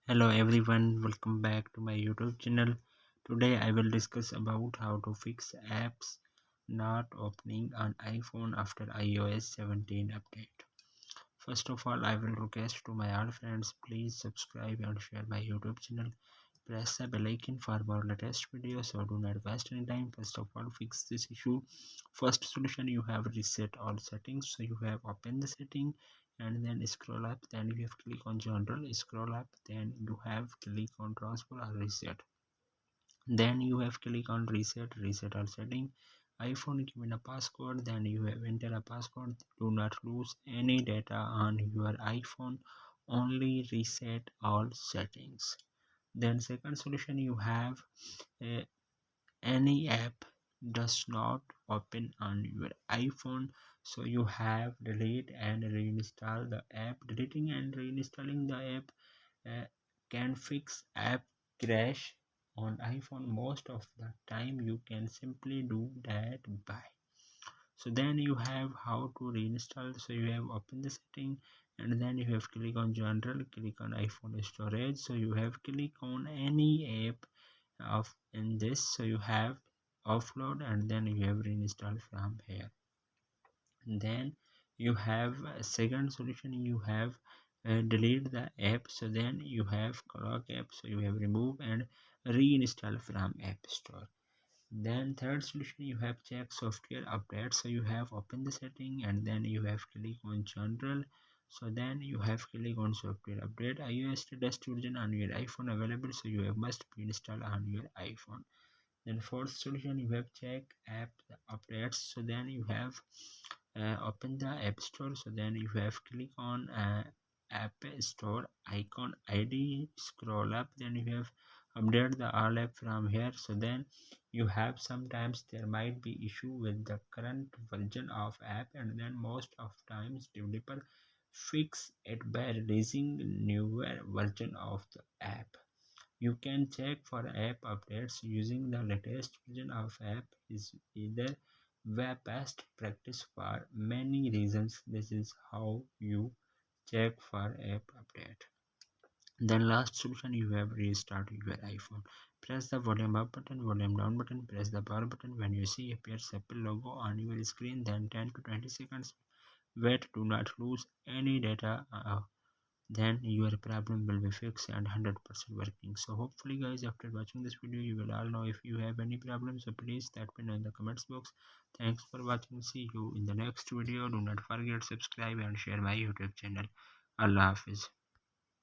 Hello everyone, welcome back to my YouTube channel. Today I will discuss about how to fix apps not opening on iPhone after iOS 17 update. First of all, I will request to my all friends, please subscribe and share my YouTube channel. Press the bell icon for more latest videos, so do not waste any time. First of all, fix this issue. First solution, you have reset all settings. So you have opened the setting and then scroll up, then you have click on general, scroll up, then you have click on transfer or reset, then you have click on reset all setting. iPhone given a passcode, then you have enter a passcode. Do not lose any data on your iPhone, only reset all settings. Then second solution, you have uh, any app does not open on your iPhone, so you have delete and reinstall the app. Deleting and reinstalling the app uh, can fix app crash on iPhone. Most of the time you can simply do that by, so then you have how to reinstall. So you have open the setting and then you have click on general, click on iPhone storage, so you have click on any app of in this, so you have offload and then you have reinstall from here. Then you have a second solution, you have delete the app, so then you have clock app, so you have remove and reinstall from app store. Then third solution, you have check software update, so you have open the setting and then you have click on general, so then you have click on software update. iOS latest version on your iPhone available, so you have must be installed on your iPhone. Then fourth solution, you have check app updates, so then you have open the app store, so then you have click on app store icon id, scroll up, then you have update the all app from here. So then you have sometimes there might be issue with the current version of app, and then most of times developer fix it by releasing newer version of the app. You can check for app updates using the latest version of app is either the best practice for many reasons. This is how you check for app update. Then last solution, you have restart your iPhone. Press the volume up button, volume down button, press the power button. When you see appears Apple logo on your screen, then 10 to 20 seconds. Wait, do not lose any data. Then your problem will be fixed and 100% working. So hopefully guys, after watching this video you will all know if you have any problem, so please type in the comments box. Thanks for watching, see you in the next video. Do not forget subscribe and share my YouTube channel. Allah Hafiz.